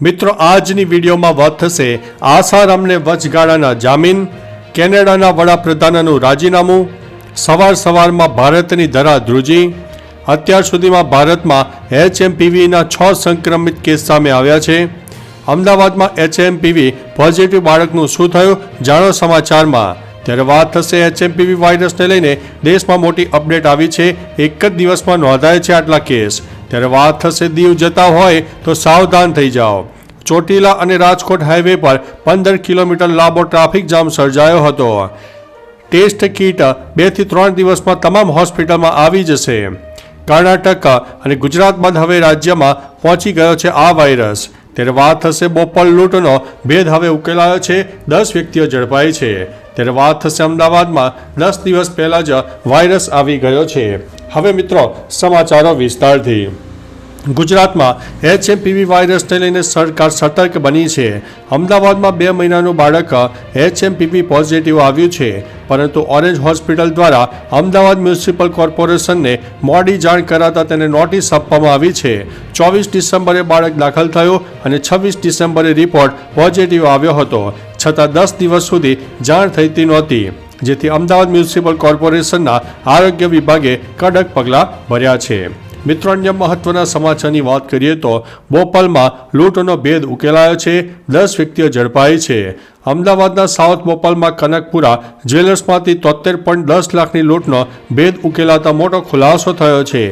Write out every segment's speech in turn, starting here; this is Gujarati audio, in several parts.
મિત્રો આજની વિડીયોમાં વાત થશે આસારામને વચગાળાના જામીન, કેનેડાના વડાપ્રધાનનું રાજીનામું, સવારમાં ભારતની ધરાધ્રુજી, અત્યાર સુધીમાં ભારતમાં HMPVના 6 સંક્રમિત કેસ સામે આવ્યા છે। અમદાવાદમાં HMPV પોઝિટિવ બાળકનું શું થયું જાણો સમાચારમાં। ત્યારે વાત થશે HMPV વાયરસને લઈને દેશમાં મોટી અપડેટ આવી છે। એક જ દિવસમાં નોંધાય છે આટલા કેસ। ત્યારે વાત થશે દીવ જતા હોય તો સાવધાન થઈ જાઓ। ચોટીલા અને રાજકોટ હાઈવે પર 15 કિલોમીટર લાંબો ટ્રાફિક જામ સર્જાયો હતો। ટેસ્ટ કીટ 2 થી 3 દિવસમાં તમામ હોસ્પિટલમાં આવી જશે। કર્ણાટક અને ગુજરાત બાદ હવે રાજ્યમાં પહોંચી ગયો છે આ વાયરસ। ત્યારે વાત થશે બોપલ લૂંટનો ભેદ હવે ઉકેલાયો છે, 10 વ્યક્તિઓ ઝડપાઈ છે। ત્યારે વાત થશે અમદાવાદમાં 10 દિવસ પહેલા જ વાયરસ આવી ગયો છે। હવે મિત્રો સમાચારો વિસ્તારથી। ગુજરાતમાં HMPV વાયરસને લઈને સરકાર સતર્ક બની છે। અમદાવાદમાં 2 મહિનાનું બાળક HMPV પોઝિટિવ આવ્યું છે, પરંતુ ઓરેન્જ હોસ્પિટલ દ્વારા અમદાવાદ મ્યુનિસિપલ કોર્પોરેશનને મોડી જાણ કરાતા તેને નોટિસ આપવામાં આવી છે। 24 ડિસેમ્બરે બાળક દાખલ થયું અને 26 ડિસેમ્બરે રિપોર્ટ પોઝિટિવ આવ્યો હતો, છતાં 10 દિવસ સુધી જાણ થતી નહોતી, જેથી અમદાવાદ મ્યુનિસિપલ કોર્પોરેશનના આરોગ્ય વિભાગે કડક પગલાં ભર્યા છે। મિત્રો અન્ય મહત્વના સમાચારની વાત કરીએ તો બોપલમાં લૂંટનો ભેદ ઉકેલાયો છે, 10 વ્યક્તિઓ ઝડપાઈ છે। અમદાવાદના સાઉથ બોપલમાં કનકપુરા જ્વેલર્સમાંથી 73.10 લાખની લૂંટનો ભેદ ઉકેલાતા મોટો ખુલાસો થયો છે।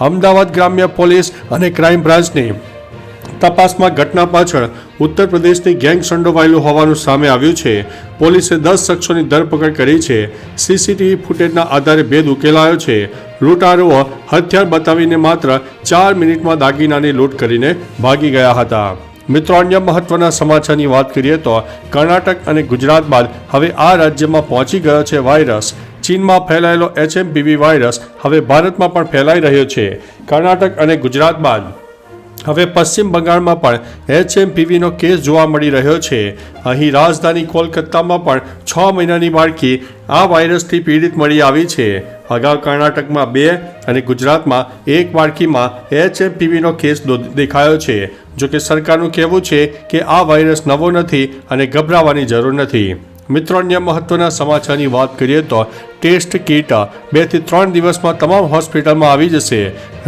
અમદાવાદ ગ્રામ્ય પોલીસ અને ક્રાઇમ બ્રાન્ચની તપાસમાં ઘટના પાછળ ઉત્તર પ્રદેશની ગેંગ સંડોવાયેલું હોવાનું સામે આવ્યું છે। પોલીસે 10 શખ્સોની ધરપકડ કરી છે। CCTV ફૂટેજના આધારે ભેદ ઉકેલાયો છે। લૂંટારુઓ હથિયાર બતાવીને માત્ર 4 મિનિટમાં દાગીનાની લૂંટ કરીને ભાગી ગયા હતા। મિત્રો અન્ય મહત્વના સમાચારની વાત કરીએ તો કર્ણાટક અને ગુજરાત બાદ હવે આ રાજ્યમાં પહોંચી ગયો છે વાયરસ। ચીનમાં ફેલાયેલો HMPV વાયરસ હવે ભારતમાં પણ ફેલાઈ રહ્યો છે। કર્ણાટક અને ગુજરાત બાદ હવે પશ્ચિમ બંગાળમાં પણ HMPVનો કેસ જોવા મળી રહ્યો છે। અહીં રાજધાની કોલકાતામાં પણ 6 મહિનાની બાળકી આ વાયરસથી પીડિત મળી આવી છે। અગાઉ કર્ણાટકમાં 2 અને ગુજરાતમાં 1 બાળકીમાં HMPVનો કેસ દેખાયો છે। જોકે સરકારનું કહેવું છે કે આ વાયરસ નવો નથી અને ગભરાવાની જરૂર નથી। મિત્રો અન્ય મહત્વના સમાચારની વાત કરીએ તો ટેસ્ટ કીટ 2 થી 3 દિવસમાં તમામ હોસ્પિટલમાં આવી જશે।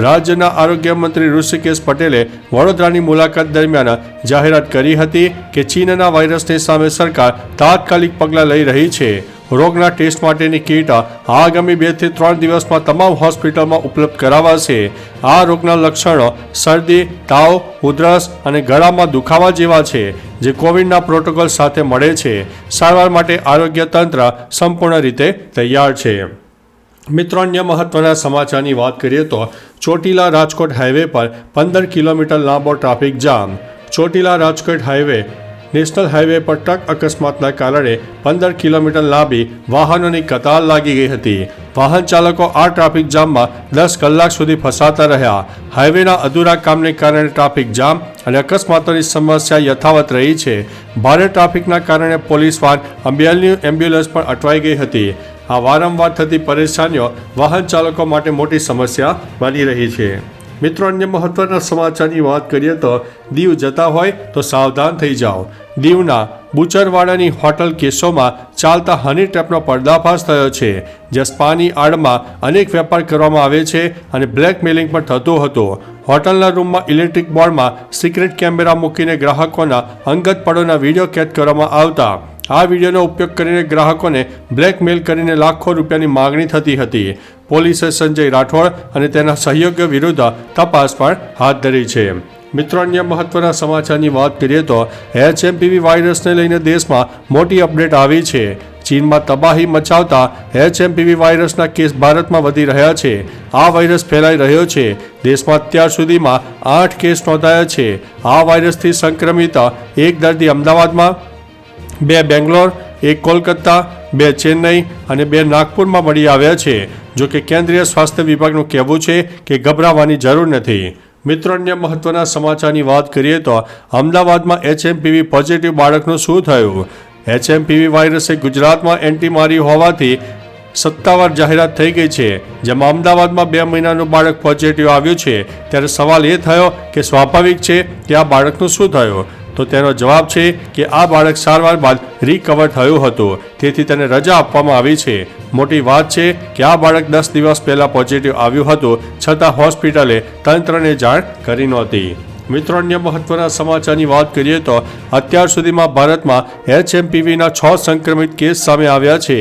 રાજ્યના આરોગ્ય મંત્રી ઋષિકેશ પટેલે વડોદરાની મુલાકાત દરમિયાન જાહેરાત કરી હતી કે ચીનના વાયરસની સામે સરકાર તાત્કાલિક પગલાં લઈ રહી છે। રોગના ટેસ્ટ માટેની કીટ આગામી 2 થી 3 દિવસમાં તમામ હોસ્પિટલમાં ઉપલબ્ધ કરાવાશે। આ રોગના લક્ષણો શરદી, તાવ, ઉધરસ અને ગળામાં દુખાવા જેવા છે, જે કોવિડના પ્રોટોકોલ સાથે મળે છે। સારવાર માટે આરોગ્ય તંત્ર સંપૂર્ણ રીતે તૈયાર છે। મિત્રો અન્ય મહત્વના સમાચારની વાત કરીએ તો ચોટીલા રાજકોટ હાઈવે પર 15 કિલોમીટર લાંબો traffic jam. Chotila Rajkot highway national highway પર ટ્રક અકસ્માતના કારણે 15 કિલોમીટર લાંબી વાહનોની કતાર લાગી ગઈ હતી। વાહન ચાલકો આ ટ્રાફિક જામમાં 10 કલાક સુધી ફસાતા રહ્યા। હાઈવેના અધૂરા કામને કારણે ટ્રાફિક જામ અને અકસ્માતોની સમસ્યા યથાવત રહી છે। ભારે ટ્રાફિકના કારણે પોલીસ વાન એમ્બ્યુલન્સ પણ અટવાઈ ગઈ હતી। આ વારંવાર થતી પરેશાનીઓ વાહન ચાલકો માટે મોટી સમસ્યા બની રહી છે। મિત્રો અન્ય મહત્વના સમાચારની વાત કરીએ તો દીવ જતા હોય તો સાવધાન થઈ જાઓ। દીવના બુચરવાડાની હોટલ કેસોમાં ચાલતા હની ટ્રેપનો પર્દાફાશ થયો છે, જ્યાં સ્પાની આડમાં અનેક વેપાર કરવામાં આવે છે અને બ્લેકમેલિંગ પણ થતું હતું। હોટલના રૂમમાં ઇલેક્ટ્રિક બોર્ડમાં સિક્રેટ કેમેરા મૂકીને ગ્રાહકોના અંગત પળોના વિડીયો કેદ કરવામાં આવતા। આ વિડીયોનો ઉપયોગ કરીને ગ્રાહકોને બ્લેકમેલ કરીને લાખો રૂપિયાની માગણી થતી હતી। પોલીસે સંજય રાઠોડ અને તેના સહયોગીઓ વિરુદ્ધ તપાસ પણ હાથ ધરી છે। મિત્રો અન્ય મહત્વના સમાચારની વાત કરીએ તો HMPV વાયરસને લઈને દેશમાં મોટી અપડેટ આવી છે। ચીનમાં તબાહી મચાવતા HMPV વાયરસના કેસ ભારતમાં વધી રહ્યા છે। આ વાયરસ ફેલાઈ રહ્યો છે। દેશમાં અત્યાર સુધીમાં 8 કેસ નોંધાયા છે। આ વાયરસથી સંક્રમિત 1 દર્દી અમદાવાદમાં, 2 બેંગ્લોર, 1 કોલકાતા, 2 ચેન્નઈ અને 2 નાગપુરમાં મળી આવ્યા છે। જોકે કેન્દ્રીય સ્વાસ્થ્ય વિભાગનું કહેવું છે કે ગભરાવાની જરૂર નથી। મિત્રો અન્ય મહત્વના સમાચારની વાત કરીએ તો અમદાવાદમાં HMPV પોઝિટિવ બાળકનું શું થયું? HMPV વાયરસે ગુજરાતમાં એન્ટ્રી મારી હોવાથી સત્તાવાર જાહેરાત થઈ ગઈ છે, જેમાં અમદાવાદમાં 2 મહિનાનું બાળક પોઝિટિવ આવ્યું છે ત્યારે સવાલ એ થયો કે સ્વાભાવિક છે કે આ બાળકનું શું થયું? તો તેનો જવાબ છે કે આ બાળક સારવાર બાદ રિકવર થયું હતું, તેથી તેને રજા આપવામાં આવી છે. મોટી વાત છે કે આ બાળક 10 દિવસ પહેલાં પોઝિટિવ આવ્યું હતું, છતાં હોસ્પિટલે તંત્રને જાણ કરી નહોતી. મિત્રો, અન્ય મહત્વના સમાચારની વાત કરીએ તો અત્યાર સુધીમાં ભારતમાં HMPVના 6 સંક્રમિત કેસ સામે આવ્યા છે.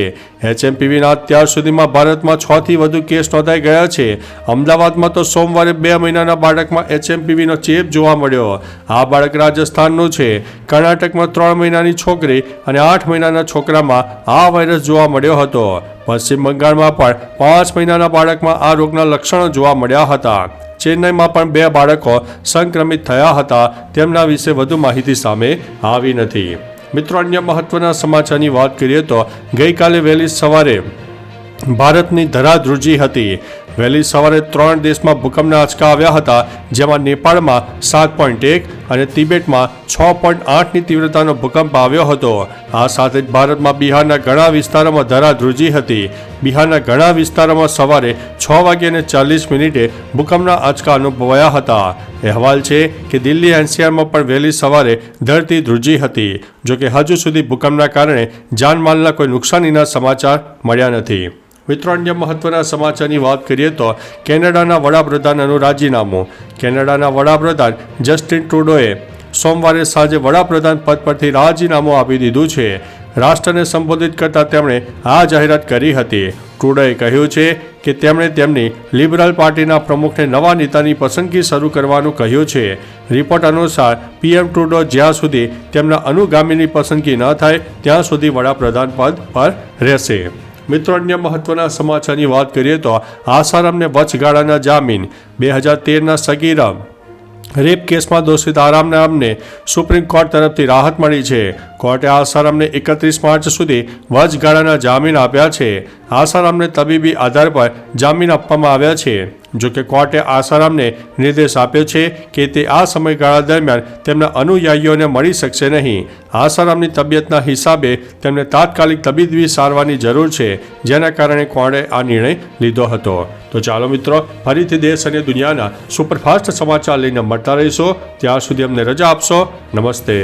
HMPVના અત્યાર સુધીમાં ભારતમાં 6 થી વધુ કેસ નોંધાઈ ગયા છે. અમદાવાદમાં તો સોમવારે 2 મહિનાના બાળકમાં HMPVનો ચેપ જોવા મળ્યો. આ બાળક રાજસ્થાનનું છે. કર્ણાટકમાં 3 મહિનાની છોકરી અને 8 મહિનાના છોકરામાં આ વાયરસ જોવા મળ્યો હતો. પશ્ચિમ બંગાળમાં પણ 5 મહિનાના બાળકમાં આ રોગના લક્ષણો જોવા મળ્યા હતા. ચેન્નઈમાં પણ 2 બાળકો સંક્રમિત થયા હતા. તેમના વિશે વધુ માહિતી સામે આવી નથી. મિત્રો, અન્ય મહત્વના સમાચારની વાત કરીએ તો ગઈકાલે વહેલી સવારે ભારતની ધરા ધ્રુજી હતી. વહેલી સવારે 3 દેશમાં ભૂકંપના આંચકા આવ્યા હતા, જેમાં નેપાળમાં 7.1 અને તિબેટમાં 6.8ની તીવ્રતાનો ભૂકંપ આવ્યો હતો. આ સાથે જ ભારતમાં બિહારના ઘણા વિસ્તારોમાં ધરા ધ્રુજી હતી. બિહારના ઘણા વિસ્તારોમાં સવારે 6:40 ભૂકંપના આંચકા અનુભવાયા હતા. અહેવાલ છે કે દિલ્હી NCRમાં પણ વહેલી સવારે ધરતી ધ્રુજી હતી. જોકે હજુ સુધી ભૂકંપના કારણે જાનમાલના કોઈ નુકસાનીના સમાચાર મળ્યા નથી. મિત્રો, અન્ય મહત્વના સમાચારની વાત કરીએ તો કેનેડાના વડાપ્રધાનનું રાજીનામું. કેનેડાના વડાપ્રધાન જસ્ટિન ટ્રુડોએ સોમવારે સાંજે વડાપ્રધાન પદ પરથી રાજીનામું આપી દીધું છે. રાષ્ટ્રને સંબોધિત કરતા તેમણે આ જાહેરાત કરી હતી. ટ્રુડોએ કહ્યું છે કે તેમણે તેમની લિબરલ પાર્ટીના પ્રમુખને નવા નેતાની પસંદગી શરૂ કરવાનું કહ્યું છે. રિપોર્ટ અનુસાર PM ટ્રુડો જ્યાં સુધી તેમના અનુગામીની પસંદગી ન થાય ત્યાં સુધી વડાપ્રધાન પદ પર રહેશે. મિત્રો, અન્ય મહત્વના સમાચારની વાત કરીએ તો આસારામને વચગાળાના જામીન. 2013ના સગીરા રેપ કેસમાં દોષિત આરામને સુપ્રીમ કોર્ટ તરફથી રાહત મળી છે. કોર્ટે આસારામને 31 માર્ચ સુધી વચગાળાના જામીન આપ્યા છે. આસારામને તબીબી આધાર પર જામીન આપવામાં આવ્યા છે. જોકે કોર્ટે આસારામને નિર્દેશ આપ્યો છે કે તે આ સમયગાળા દરમિયાન તેમના અનુયાયીઓને મળી શકશે નહીં. આસારામની તબિયતના હિસાબે તેમને તાત્કાલિક તબીબી સારવારની જરૂર છે, જેના કારણે કોર્ટે આ નિર્ણય લીધો હતો. તો ચાલો મિત્રો, ફરીથી દેશ અને દુનિયાના સુપરફાસ્ટ સમાચાર લઈને મળતા રહીશો. ત્યાં સુધી અમને રજા આપશો. નમસ્તે.